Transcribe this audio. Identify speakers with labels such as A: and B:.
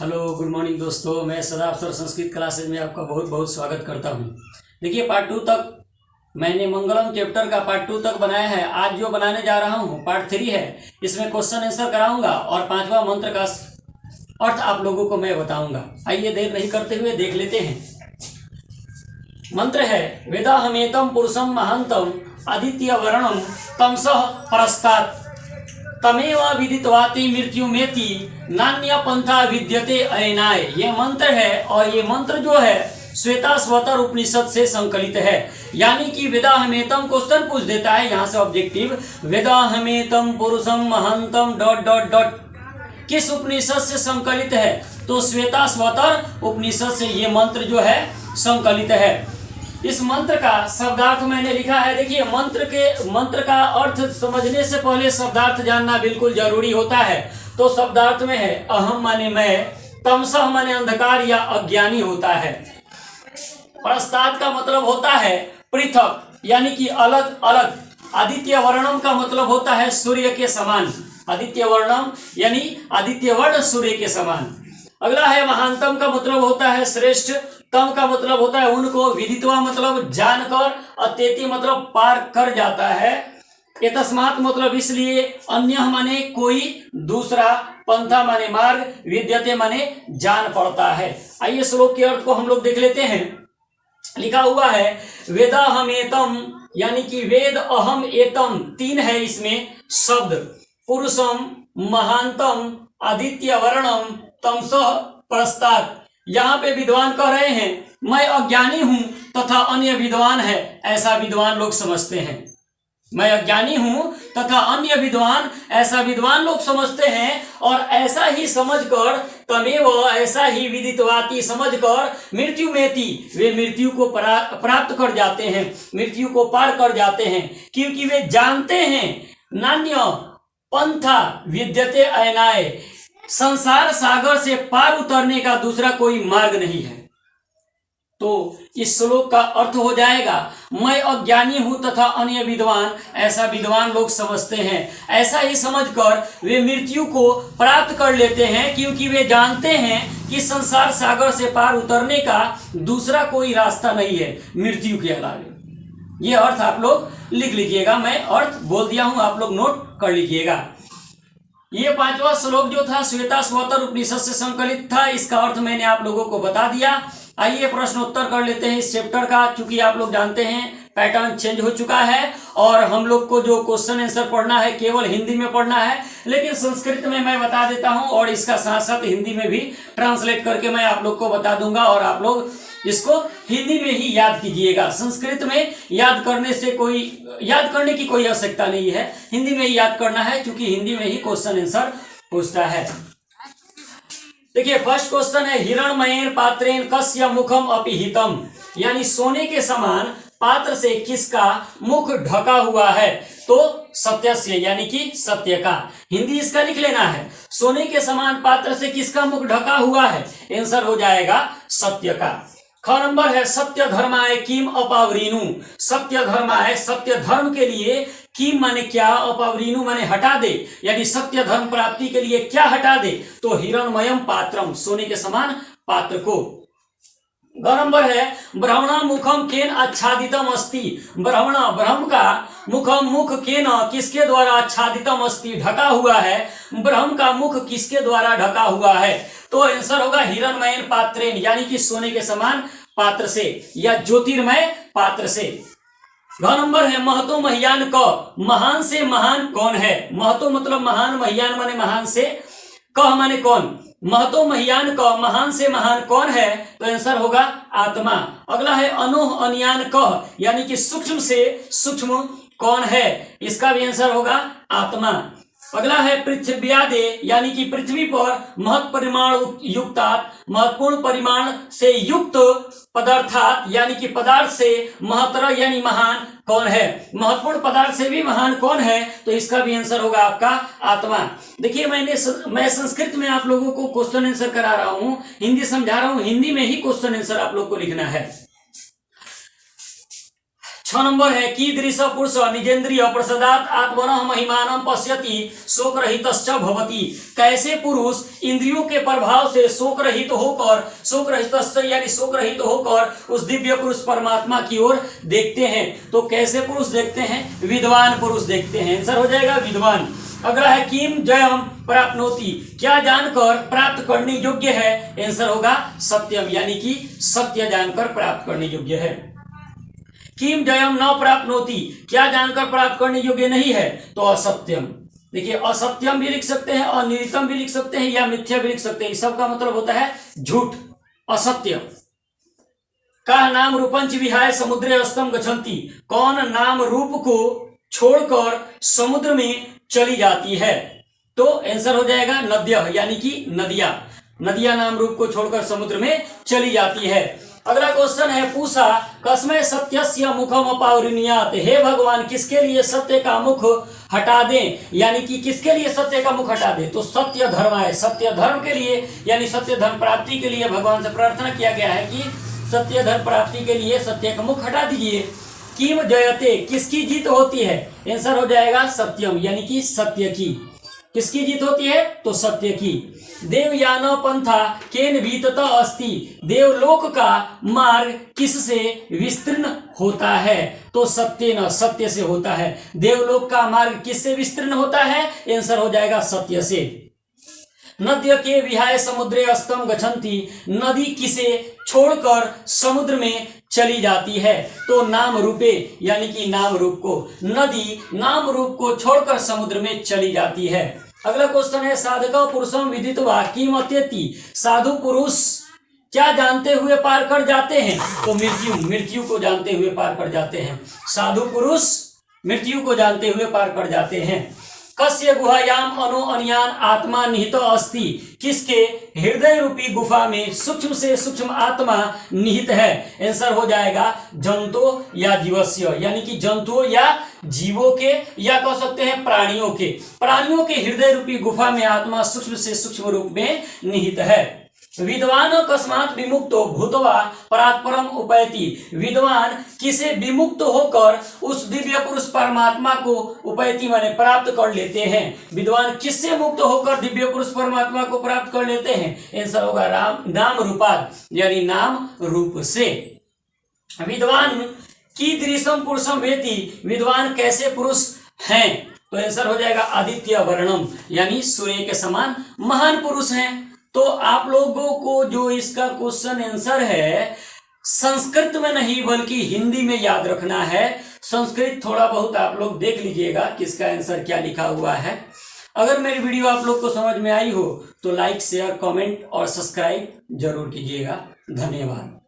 A: Hello good morning दोस्तों, मैं सदा अवसर संस्कृत क्लासेज में आपका बहुत बहुत स्वागत करता हूं। देखिए पार्ट 2 तक मैंने मंगलम चैप्टर का पार्ट 2 तक बनाया है। आज जो बनाने जा रहा हूं पार्ट 3 है। इसमें क्वेश्चन आंसर कराऊंगा और 5वां मंत्र का अर्थ आप लोगों को मैं बताऊंगा। आइए देर नहीं करते हुए देख लेते हैं। मंत्र है वेदाहमेतम पुरुषम महांतम आदित्य वर्णम तमसः परस्तात् तमेव विदित्वाति मृत्युमेति नान्य पंथा विद्यते अयनाय। ये मंत्र है और ये मंत्र जो है श्वेताश्वतर उपनिषद से संकलित है। यानी कि वेदाहमेतम क्वेश्चन पूछ देता है यहाँ से ऑब्जेक्टिव, वेदाहमेतम पुरुषम महंतम डॉट डॉट डॉट किस उपनिषद से संकलित है? तो श्वेताश्वतर उपनिषद से ये मंत्र जो है संकलित है। इस मंत्र का शब्दार्थ मैंने लिखा है। देखिए मंत्र का अर्थ समझने से पहले शब्दार्थ जानना बिल्कुल जरूरी होता है। तो शब्दार्थ में है अहम माने मैं, तमसः माने अंधकार या अज्ञानी होता है, प्रस्ताद का मतलब होता है पृथक यानी कि अलग अलग, आदित्य वर्णम का मतलब होता है सूर्य के समान, आदित्य वर्णम यानी आदित्य वर्ण सूर्य के समान। अगला है महानतम का मतलब होता है श्रेष्ठ, तम का मतलब होता है उनको, विदित्वा मतलब जानकर, अत्यति मतलब पार कर जाता है, एतस्मात् मतलब इसलिए, अन्य माने कोई दूसरा, पंथा माने मार्ग, विद्यते माने जान पड़ता है। आइए श्लोक के अर्थ को हम लोग देख लेते हैं। लिखा हुआ है वेदाहमेतम यानी कि वेद अहम एतम, 3 है इसमें शब्द, पुरुषम महानतम आदित्य वर्णम तमसः प्रस्तात्। यहाँ पे विद्वान कह रहे हैं मैं अज्ञानी हूं तथा अन्य विद्वान है, ऐसा विद्वान लोग समझते हैं। मैं अज्ञानी हूं तथा अन्य विद्वान, ऐसा विद्वान लोग समझते हैं। और ऐसा ही समझकर तमेव ऐसा ही विदित्वाति समझकर मृत्युमेति वे मृत्यु को प्राप्त कर जाते हैं, मृत्यु को पार कर जाते हैं, क्योंकि वे जानते हैं नान्य पंथा विद्यते अयनाय, संसार सागर से पार उतरने का दूसरा कोई मार्ग नहीं है। तो इस श्लोक का अर्थ हो जाएगा मैं अज्ञानी हूं तथा अन्य विद्वान, ऐसा विद्वान लोग समझते हैं। ऐसा ही समझकर वे मृत्यु को प्राप्त कर लेते हैं, क्योंकि वे जानते हैं कि संसार सागर से पार उतरने का दूसरा कोई रास्ता नहीं है मृत्यु के अलावा। ये अर्थ आप लोग लिख लीजिएगा, मैं अर्थ बोल दिया हूं, आप लोग नोट कर लीजिएगा। ये 5वां श्लोक जो था श्वेताश्वतर उपनिषद से संकलित था, इसका अर्थ मैंने आप लोगों को बता दिया। आइए प्रश्नोत्तर कर लेते हैं इस चैप्टर का। चूंकि आप लोग जानते हैं पैटर्न चेंज हो चुका है और हम लोग को जो क्वेश्चन आंसर पढ़ना है केवल हिंदी में पढ़ना है, लेकिन संस्कृत में मैं बता देता हूं और इसका साथ साथ हिंदी में भी ट्रांसलेट करके मैं आप लोग को बता दूंगा और आप लोग इसको हिंदी में ही याद कीजिएगा। संस्कृत में याद करने की कोई आवश्यकता नहीं है, हिंदी में ही याद करना है, क्योंकि हिंदी में ही क्वेश्चन आंसर पूछता है। देखिए फर्स्ट क्वेश्चन है हिरण्मयेन पात्रेण कस्य मुखम अपिहितम, यानी सोने के समान पात्र से किसका मुख ढका हुआ है? तो सत्यस्य यानी कि सत्य का। हिंदी इसका लिख लेना है, सोने के समान पात्र से किसका मुख ढका हुआ है? आंसर हो जाएगा सत्य का। ख नंबर है सत्य धर्माय किम अपावरीनु, सत्य धर्माय सत्य धर्म के लिए, किम माने क्या, अपावरीनु माने हटा दे, यानी सत्य धर्म प्राप्ति के लिए क्या हटा दे? तो हिरण्मयम पात्रम, सोने के समान पात्र को। ग नंबर है ब्रह्मणा मुखम केन आच्छादितम अस्ति, ब्रह्म का मुख केन किसके द्वारा आच्छादितम अस्ति ढका हुआ है, ब्रह्म का मुख किसके द्वारा ढका हुआ है? तो आंसर होगा हिरण्मयेन पात्रेण, यानी कि सोने के समान पात्र से या ज्योतिर्मय पात्र से। घ नंबर है महतो महियान क, महान से महान कौन है? महतो मतलब महान, महियान माने महान से, कह माने कौन, महतो महियान क महान से महान कौन है? तो आंसर होगा आत्मा। अगला है अनोह अनियान क, यानी कि सूक्ष्म से सूक्ष्म कौन है? इसका भी आंसर होगा आत्मा। अगला है पृथ्व्यादे, यानी कि पृथ्वी पर महत् परिमाण युक्तात्, महत्वपूर्ण परिमाण से युक्त, पदार्थात यानी कि पदार्थ से, महतर यानी महान कौन है? महत्वपूर्ण पदार्थ से भी महान कौन है? तो इसका भी आंसर होगा आपका आत्मा। देखिए मैं संस्कृत में आप लोगों को क्वेश्चन आंसर करा रहा हूं, हिंदी समझा रहा हूं, हिंदी में ही क्वेश्चन आंसर आप लोग को लिखना है। 6 नंबर है कीदृश पुरुष निजेन्द्रिय प्रसदात आत्मनः महिमानं पश्यति शोक रहितश्च भवति। कैसे पुरुष इंद्रियों के प्रभाव से शोक रहित होकर उस दिव्य पुरुष परमात्मा की ओर देखते हैं। तो कैसे पुरुष देखते हैं? विद्वान पुरुष देखते हैं। आंसर हो जाएगा विद्वान। अगला है किम जयम प्राप्नोति, क्या जानकर प्राप्त करने योग्य है? आंसर होगा सत्यम, यानी कि सत्य जानकर प्राप्त करने योग्य है। किम जयम न प्राप्नोति, क्या जानकर प्राप्त करने योग्य नहीं है? तो असत्यम। देखिए असत्यम भी लिख सकते हैं, अनिरितम भी लिख सकते हैं, या मिथ्या भी लिख सकते हैं। इस सब का मतलब होता है झूठ, असत्य। का नाम रूपंच विहाय समुद्रे अस्तम गच्छन्ति, कौन नाम रूप को छोड़कर समुद्र में चली जाती है? तो आंसर हो जाएगा नद्यः, यानी कि नदियां। नदियां नाम रूप को छोड़कर समुद्र में चली जाती है। अगला क्वेश्चन है पूछा कस्मै सत्यस्य मुखम अपावृणीयात्, हे भगवान किसके लिए सत्य का मुख हटा दें, यानी कि किसके लिए सत्य का मुख हटा दें? तो सत्य धर्म है, सत्य धर्म के लिए, यानी सत्य धर्म प्राप्ति के लिए भगवान से प्रार्थना किया गया है कि सत्य धर्म प्राप्ति के लिए सत्य का मुख हटा दीजिए। किम जयते, किसकी जीत होती है? आंसर हो जाएगा सत्यम, यानी कि सत्य की। किसकी जीत होती है? तो सत्य की। देवयान पंथा केन वितता अस्ति, देवलोक का मार्ग किससे विस्तीर्ण होता है? तो सत्येन, सत्य से होता है। देवलोक का मार्ग किससे विस्तीर्ण होता है? आंसर हो जाएगा सत्य से। नद्य के विहाय समुद्रे अस्तम गच्छन्ति, नदी किसे छोड़कर समुद्र में चली जाती है? तो नाम रूपे, यानी कि नाम रूप को। नदी नाम रूप को छोड़कर समुद्र में चली जाती है। अगला क्वेश्चन है साधक पुरुषम विदित्वा किम अत्येति, साधु पुरुष क्या जानते हुए पार कर जाते हैं? तो मृत्यु, मृत्यु को जानते हुए पार कर जाते हैं। साधु पुरुष मृत्यु को जानते हुए पार कर जाते हैं। कस्य गुहायाम अनु अन्यान आत्मा निहित अस्ति, किसके हृदय रूपी गुफा में सूक्ष्म से सूक्ष्म आत्मा निहित है? आंसर हो जाएगा जंतु या जीवस्य, यानी कि जंतुओं या जीवों के, या कह सकते हैं प्राणियों के। प्राणियों के हृदय रूपी गुफा में आत्मा सूक्ष्म से सूक्ष्म रूप में निहित है। विद्वान कस्मात् विमुक्तो भूत्वा परात्परम उपैति, विद्वान किसे विमुक्त होकर उस दिव्य पुरुष परमात्मा को उपैति माने प्राप्त कर लेते हैं? विद्वान किससे मुक्त होकर दिव्य पुरुष परमात्मा को प्राप्त कर लेते हैं? आंसर होगा नाम रूपात्, यानी नाम रूप से। विद्वान कीदृशम पुरुषम वेति, विद्वान कैसे पुरुष हैं? तो आंसर हो जाएगा आदित्य वर्णम, यानी सूर्य के समान महान पुरुष हैं। तो आप लोगों को जो इसका क्वेश्चन आंसर है संस्कृत में नहीं बल्कि हिंदी में याद रखना है। संस्कृत थोड़ा बहुत आप लोग देख लीजिएगा किसका आंसर क्या लिखा हुआ है। अगर मेरी वीडियो आप लोग को समझ में आई हो तो लाइक शेयर कमेंट और सब्सक्राइब जरूर कीजिएगा। धन्यवाद।